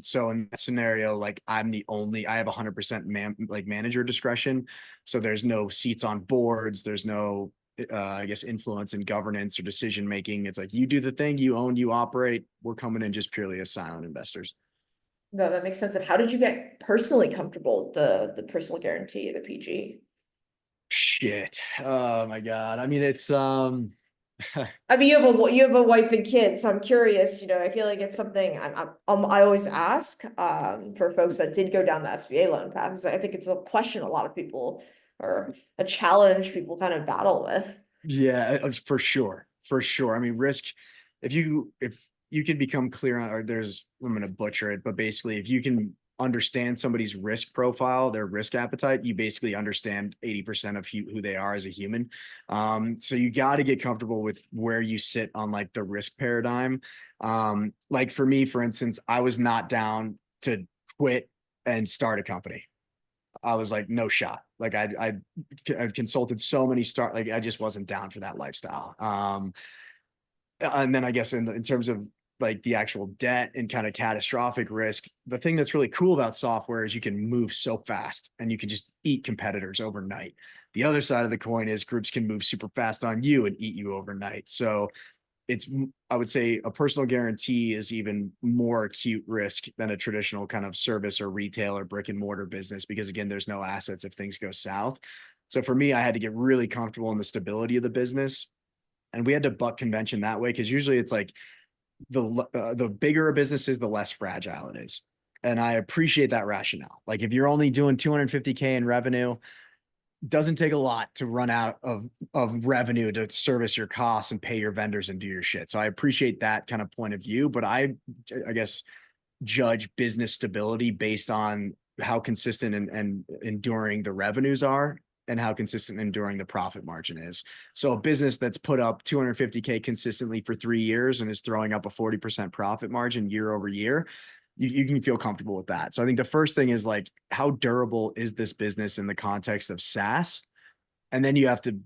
So in that scenario, like I have 100% like manager discretion. So there's no seats on boards. There's no I guess influence and governance or decision making. It's like you do the thing, you own, you operate. We're coming in just purely as silent investors. No, that makes sense. And how did you get personally comfortable with the personal guarantee, the PG? Shit. Oh my God. I mean, it's I mean, you have a wife and kids, so I'm curious. I feel like it's something I always ask for folks that did go down the SBA loan path, because I think it's a question a lot of people, or a challenge people kind of battle with. Yeah, for sure. For sure. I mean, risk, if you can become clear on, or I'm going to butcher it, but basically if you can understand somebody's risk profile, their risk appetite, you basically understand 80% of who they are as a human. So you got to get comfortable with where you sit on like the risk paradigm. Like for me, for instance, I was not down to quit and start a company. I was like, no shot. Like I consulted so many like I just wasn't down for that lifestyle. And then I guess in terms of like the actual debt and kind of catastrophic risk, the thing that's really cool about software is you can move so fast and you can just eat competitors overnight. The other side of the coin is groups can move super fast on you and eat you overnight. So it's, I would say a personal guarantee is even more acute risk than a traditional kind of service or retail or brick and mortar business, because again, there's no assets if things go south. So for me, I had to get really comfortable in the stability of the business, and we had to buck convention that way. Cause usually it's like the bigger a business is, the less fragile it is. And I appreciate that rationale. Like if you're only doing 250K in revenue, doesn't take a lot to run out of revenue to service your costs and pay your vendors and do your shit. So I appreciate that kind of point of view, but I guess judge business stability based on how consistent and enduring the revenues are and how consistent and enduring the profit margin is. So a business that's put up 250K consistently for 3 years and is throwing up a 40% profit margin year over year, you can feel comfortable with that. So I think the first thing is like, how durable is this business in the context of SaaS? And then you have to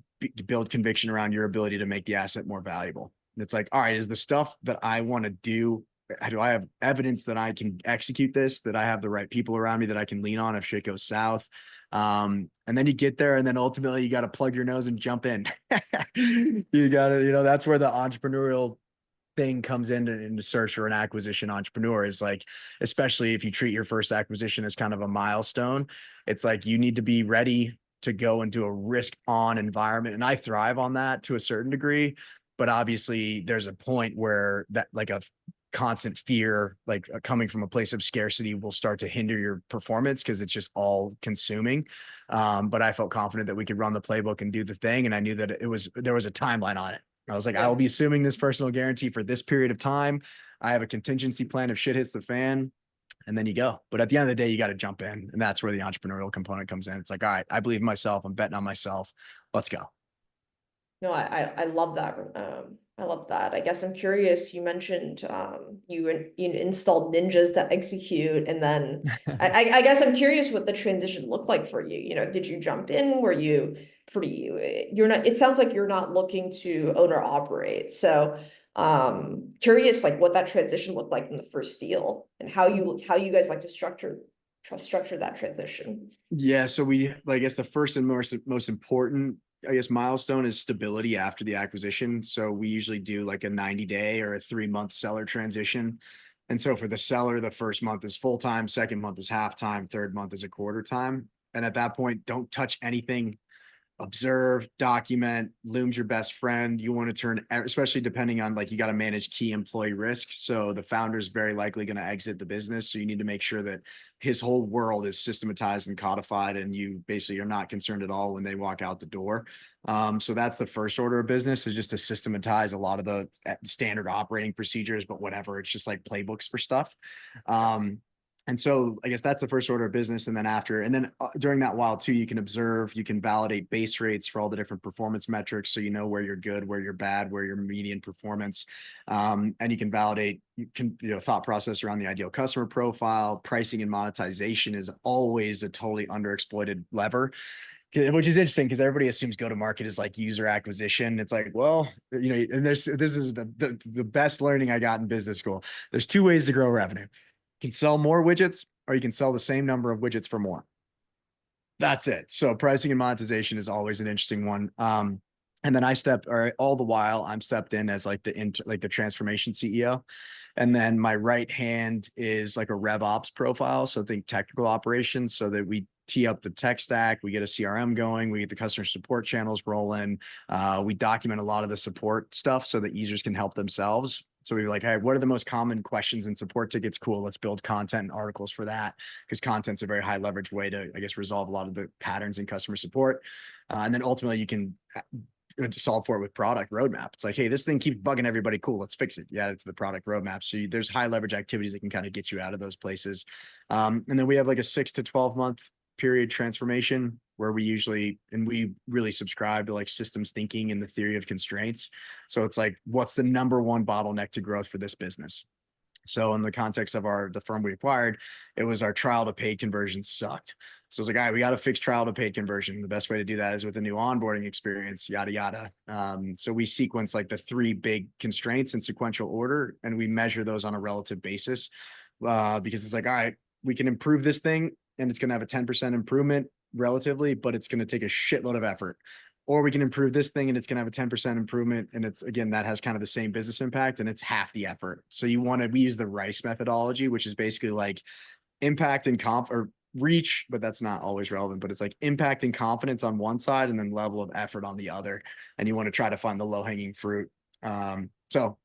build conviction around your ability to make the asset more valuable. It's like, all right, is the stuff that I want to do, do I have evidence that I can execute this, that I have the right people around me that I can lean on if shit goes south? And then you get there, and then ultimately you got to plug your nose and jump in. You got to, that's where the entrepreneurial thing comes into search for an acquisition entrepreneur, is like, especially if you treat your first acquisition as kind of a milestone, it's like you need to be ready to go into a risk on environment. And I thrive on that to a certain degree, but obviously there's a point where that, like a constant fear, like coming from a place of scarcity, will start to hinder your performance because it's just all consuming. But I felt confident that we could run the playbook and do the thing. And I knew that there was a timeline on it. I was like, I will be assuming this personal guarantee for this period of time. I have a contingency plan if shit hits the fan, and then you go. But at the end of the day, you got to jump in. And that's where the entrepreneurial component comes in. It's like, all right, I believe in myself. I'm betting on myself. Let's go. No, I love that. I love that. I guess I'm curious, you mentioned you installed ninjas to execute, and then I guess I'm curious what the transition looked like for you. Did you jump in? Were you you're not, it sounds like you're not looking to own or operate. So curious like what that transition looked like in the first deal, and how you guys like to structure that transition. Yeah. So I guess the first and most important, I guess, milestone is stability after the acquisition. So we usually do like a 90-day or a 3-month seller transition. And so for the seller, the first month is full time, second month is half time, third month is a quarter time. And at that point, don't touch anything. Observe, document. Loom's your best friend. You want to turn, especially depending on, like, you got to manage key employee risk. So the founder is very likely going to exit the business. So you need to make sure that his whole world is systematized and codified, and you basically are not concerned at all when they walk out the door. So that's the first order of business, is just to systematize a lot of the standard operating procedures, but whatever, it's just like playbooks for stuff. And so I guess that's the first order of business. And then during that while too, you can observe, you can validate base rates for all the different performance metrics. So you know where you're good, where you're bad, where your median performance. And you can validate, thought process around the ideal customer profile. Pricing and monetization is always a totally underexploited lever, which is interesting because everybody assumes go-to-market is like user acquisition. It's like, well, and this is the best learning I got in business school. There's 2 ways to grow revenue. You can sell more widgets, or you can sell the same number of widgets for more. That's it. So pricing and monetization is always an interesting one. And then all the while I'm stepped in as like the transformation CEO. And then my right hand is like a rev ops profile. So think technical operations, so that we tee up the tech stack, we get a CRM going, we get the customer support channels rolling. We document a lot of the support stuff so that users can help themselves. So we were like, hey, what are the most common questions and support tickets? Cool. Let's build content and articles for that, because content's a very high leverage way to, I guess, resolve a lot of the patterns in customer support. And then ultimately you can solve for it with product roadmap. It's like, hey, this thing keeps bugging everybody. Cool. Let's fix it. You add it to the product roadmap. So there's high leverage activities that can kind of get you out of those places. And then we have like a 6 to 12 month period transformation, where we really subscribe to like systems thinking and the theory of constraints. So it's like, what's the number one bottleneck to growth for this business? So in the context of the firm we acquired, it was our trial to paid conversion sucked. So it's like, all right, we got to fix trial to paid conversion. The best way to do that is with a new onboarding experience, yada, yada. So we sequence like the 3 big constraints in sequential order, and we measure those on a relative basis, because it's like, all right, we can improve this thing, and it's going to have a 10% improvement relatively, but it's going to take a shitload of effort. Or we can improve this thing and it's going to have a 10% improvement. And it's, again, that has kind of the same business impact and it's half the effort. So we use the RICE methodology, which is basically like impact and or reach, but that's not always relevant, but it's like impact and confidence on one side and then level of effort on the other. And you want to try to find the low hanging fruit. And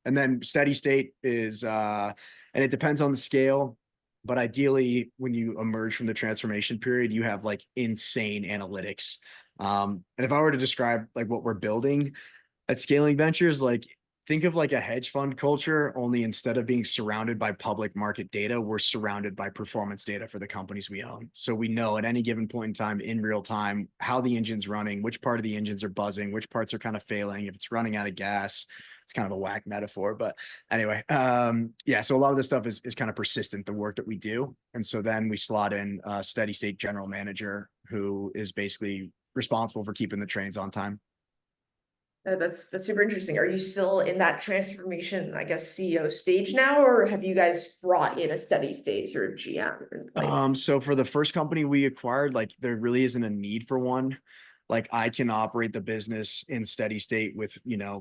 then steady state is, and it depends on the scale, but ideally when you emerge from the transformation period, you have like insane analytics. And if I were to describe like what we're building at Scaling Ventures, like think of like a hedge fund culture, only instead of being surrounded by public market data, we're surrounded by performance data for the companies we own. So we know at any given point in time, in real time, how the engine's running, which part of the engines are buzzing, which parts are kind of failing, if it's running out of gas. It's kind of a whack metaphor, but anyway, yeah. So a lot of this stuff is kind of persistent, the work that we do. And so then we slot in a steady state general manager who is basically responsible for keeping the trains on time. That's super interesting. Are you still in that transformation, I guess, CEO stage now, or have you guys brought in a steady state or GM in place? So for the first company we acquired, like there really isn't a need for one. Like I can operate the business in steady state with,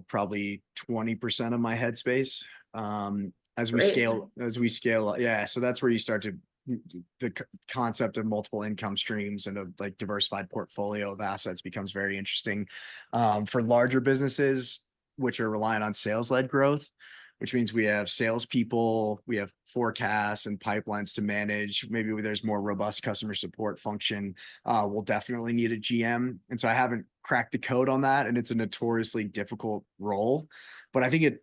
probably 20% of my headspace. As we Great. scale, yeah. So that's where you start to the concept of multiple income streams and a like diversified portfolio of assets becomes very interesting. For larger businesses, which are reliant on sales-led growth, which means we have salespeople, we have forecasts and pipelines to manage. Maybe there's more robust customer support function. We'll definitely need a GM. And so I haven't cracked the code on that. And it's a notoriously difficult role, but I think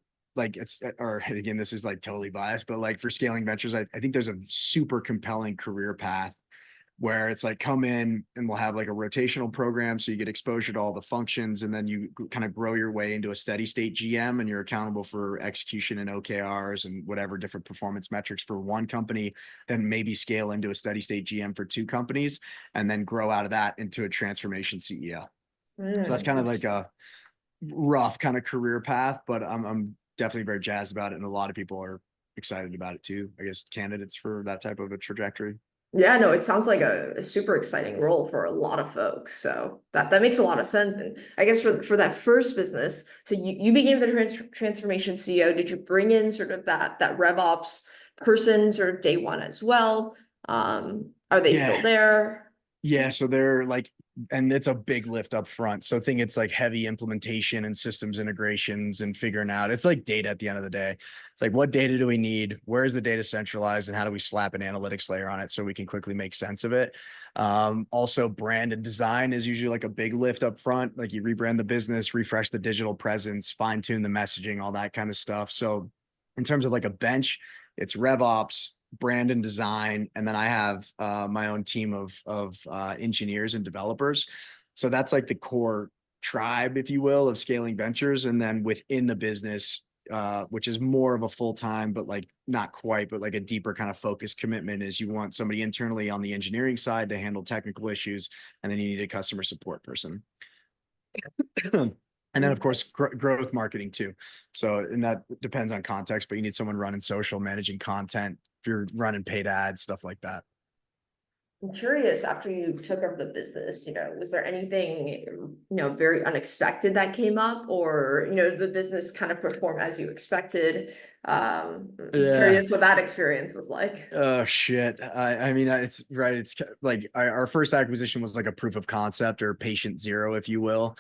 or again, this is like totally biased, but like for Scaling Ventures, I think there's a super compelling career path where it's like come in and we'll have like a rotational program. So you get exposure to all the functions and then you kind of grow your way into a steady state GM and you're accountable for execution and OKRs and whatever different performance metrics for one company, then maybe scale into a steady state GM for two companies and then grow out of that into a transformation CEO. So that's kind of like a rough kind of career path, but I'm definitely very jazzed about it. And a lot of people are excited about it too. I guess candidates for that type of a trajectory. Yeah, no, it sounds like a super exciting role for a lot of folks. So that makes a lot of sense. And I guess for that first business, so you became the transformation CEO. Did you bring in sort of that RevOps person sort of day one as well? Are they still Yeah. there? Yeah. So they're like, and it's a big lift up front. So I think it's like heavy implementation and systems integrations and figuring out, it's like data at the end of the day. It's like, what data do we need? Where is the data centralized and how do we slap an analytics layer on it so we can quickly make sense of it? Also brand and design is usually like a big lift up front. Like you rebrand the business, refresh the digital presence, fine tune the messaging, all that kind of stuff. So in terms of like a bench, it's RevOps, brand and design, and then I have my own team of engineers and developers. So that's like the core tribe, if you will, of Scaling Ventures. And then within the business, which is more of a full-time, but like not quite, but like a deeper kind of focused commitment, is you want somebody internally on the engineering side to handle technical issues, and then you need a customer support person. And then of course growth marketing too. So, and that depends on context, but you need someone running social, managing content, if you're running paid ads, stuff like that. I'm curious, after you took over the business, was there anything, very unexpected that came up, or, the business kind of perform as you expected? I'm Yeah. curious what that experience was like. Oh shit. I mean, it's right. It's like our first acquisition was like a proof of concept or patient zero, if you will.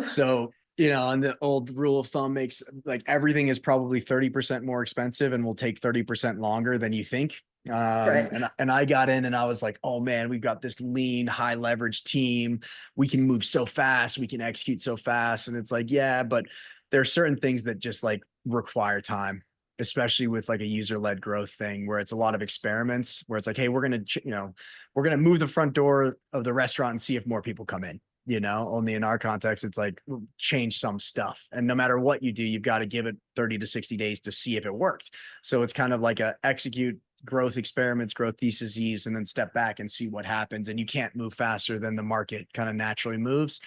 So, and the old rule of thumb makes like everything is probably 30% more expensive and will take 30% longer than you think. Right. And I got in and I was like, oh man, we've got this lean, high leverage team. We can move so fast. We can execute so fast. And it's like, yeah, but there are certain things that just like require time, especially with like a user-led growth thing where it's a lot of experiments where it's like, hey, we're going to move the front door of the restaurant and see if more people come in. Only in our context, it's like change some stuff. And no matter what you do, you've got to give it 30 to 60 days to see if it worked. So it's kind of like a execute growth experiments, growth theses, and then step back and see what happens. And you can't move faster than the market kind of naturally moves.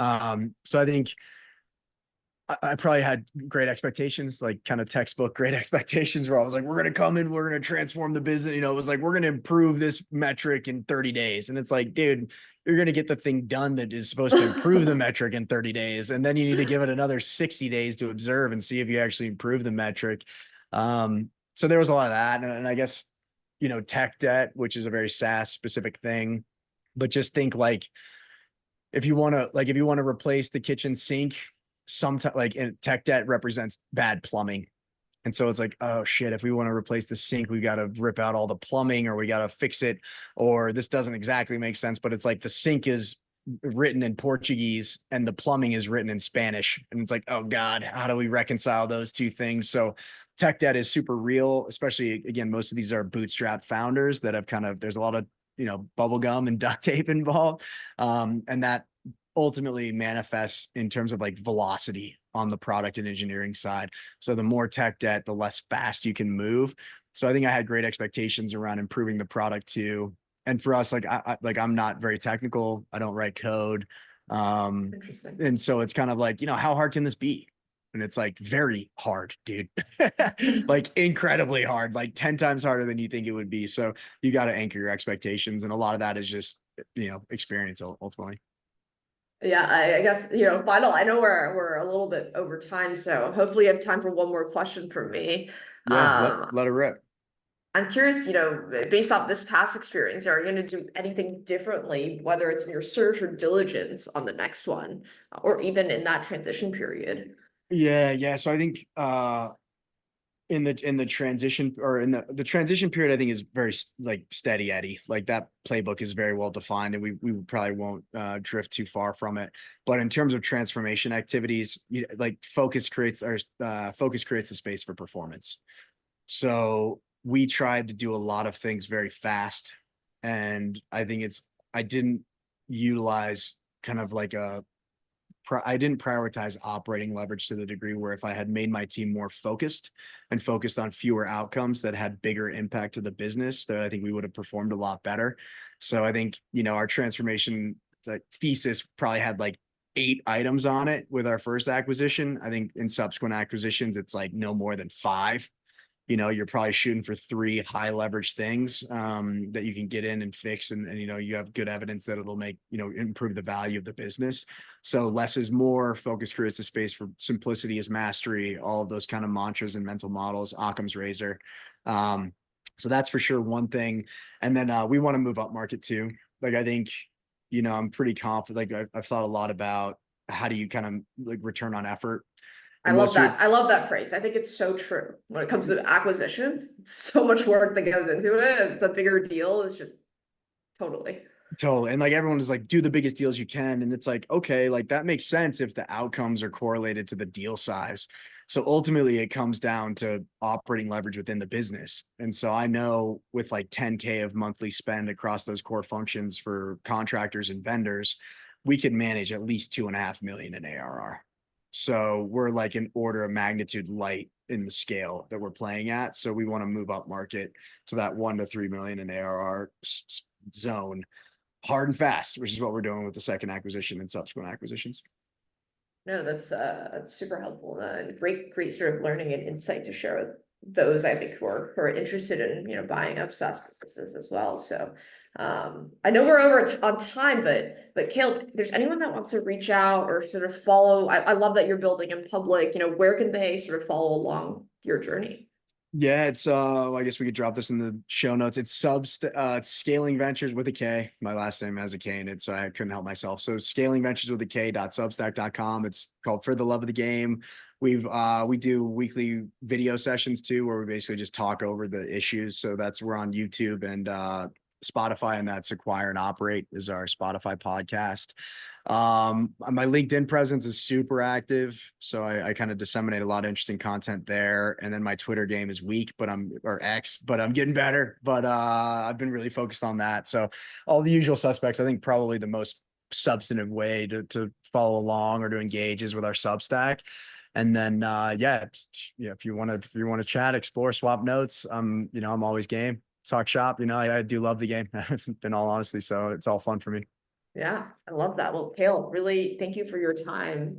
So I think I probably had great expectations, like kind of textbook great expectations where I was like, we're going to come in, we're going to transform the business. You know, it was like, we're going to improve this metric in 30 days. And it's like, dude, you're going to get the thing done that is supposed to improve the metric in 30 days. And then you need to give it another 60 days to observe and see if you actually improve the metric. So there was a lot of that. And I guess, you know, tech debt, which is a very SaaS specific thing, but just think like, if you want to replace the kitchen sink, sometimes like tech debt represents bad plumbing. And so it's like, oh shit, if we want to replace the sink, we got to rip out all the plumbing or we got to fix it, or this doesn't exactly make sense, but it's like the sink is written in Portuguese and the plumbing is written in Spanish. And it's like, oh God, how do we reconcile those two things? So tech debt is super real, especially again, most of these are bootstrap founders that have there's a lot of, you know, bubble gum and duct tape involved. And that ultimately manifests in terms of like velocity on the product and engineering side. So the more tech debt, the less fast you can move. So I think I had great expectations around improving the product too. And for us, like I'm not very technical. I don't write code. Interesting. And so it's kind of like, you know, how hard can this be? And it's like very hard, dude. Like incredibly hard, like 10 times harder than you think it would be. So you got to anchor your expectations. And a lot of that is just, you know, experience ultimately. Yeah, I guess, you know, final, I know we're a little bit over time, so hopefully you have time for one more question from me. Yeah, let it rip. I'm curious, you know, based off this past experience, are you going to do anything differently, whether it's in your search or diligence on the next one, or even in that transition period? Yeah. So I think in the transition or in the transition period, I think is very like steady Eddie. Like that playbook is very well defined, and we probably won't drift too far from it. But in terms of transformation activities, you know, like focus creates the space for performance. So we tried to do a lot of things very fast, and I think I didn't utilize kind of like I didn't prioritize operating leverage to the degree where if I had made my team more focused and focused on fewer outcomes that had bigger impact to the business, that I think we would have performed a lot better. So I think, you know, our transformation thesis probably had like 8 items on it with our first acquisition. I think in subsequent acquisitions, it's like no more than 5. You know, you're probably shooting for 3 high leverage things that you can get in and fix. And, you know, you have good evidence that it'll make, you know, improve the value of the business. So less is more, focus creates the space for simplicity is mastery, all of those kind of mantras and mental models, Occam's razor. So that's for sure one thing. And then we want to move up market too. Like, I think, you know, I'm pretty confident. Like I've thought a lot about how do you kind of like return on effort. I And love most people, that. I love that phrase. I think it's so true when it comes to acquisitions. So much work that goes into it. It's a bigger deal. It's just totally. totally. And like everyone is like, do the biggest deals you can. And it's like, okay, like that makes sense if the outcomes are correlated to the deal size. So ultimately it comes down to operating leverage within the business. And so I know with like 10K of monthly spend across those core functions for contractors and vendors, we could manage at least 2.5 million in ARR. So we're like an order of magnitude light in the scale that we're playing at. So we want to move up market to that 1 to 3 million in ARR zone hard and fast, which is what we're doing with the second acquisition and subsequent acquisitions. No, that's super helpful. Great sort of learning and insight to share with those I think who are interested in, you know, buying up SaaS businesses as well. So I know we're over on time, but Kjael, if there's anyone that wants to reach out or sort of follow, I love that you're building in public, you know, where can they sort of follow along your journey? Yeah, it's I guess we could drop this in the show notes. It's Scaling Ventures with a K. My last name has a K in it, so I couldn't help myself. So Scaling Ventures with a K.substack.com. It's called For the Love of the Game. We do weekly video sessions too, where we basically just talk over the issues. So we're on YouTube and Spotify, and that's Acquire and Operate is our Spotify podcast. My LinkedIn presence is super active, so I kind of disseminate a lot of interesting content there. And then my Twitter game is weak, or X, but I'm getting better. But I've been really focused on that. So all the usual suspects. I think probably the most substantive way to follow along or to engage is with our Substack. And then if you want to chat, explore, swap notes, you know, I'm always game. Talk shop. You know, I do love the game, in all honesty. So it's all fun for me. Yeah, I love that. Well, Kjael, really thank you for your time.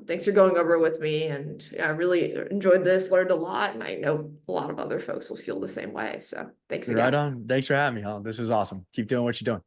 Thanks for going over with me, and yeah, I really enjoyed this, learned a lot, and I know a lot of other folks will feel the same way. So thanks Right again. on. Thanks for having me, Helen. This is awesome. Keep doing what you're doing.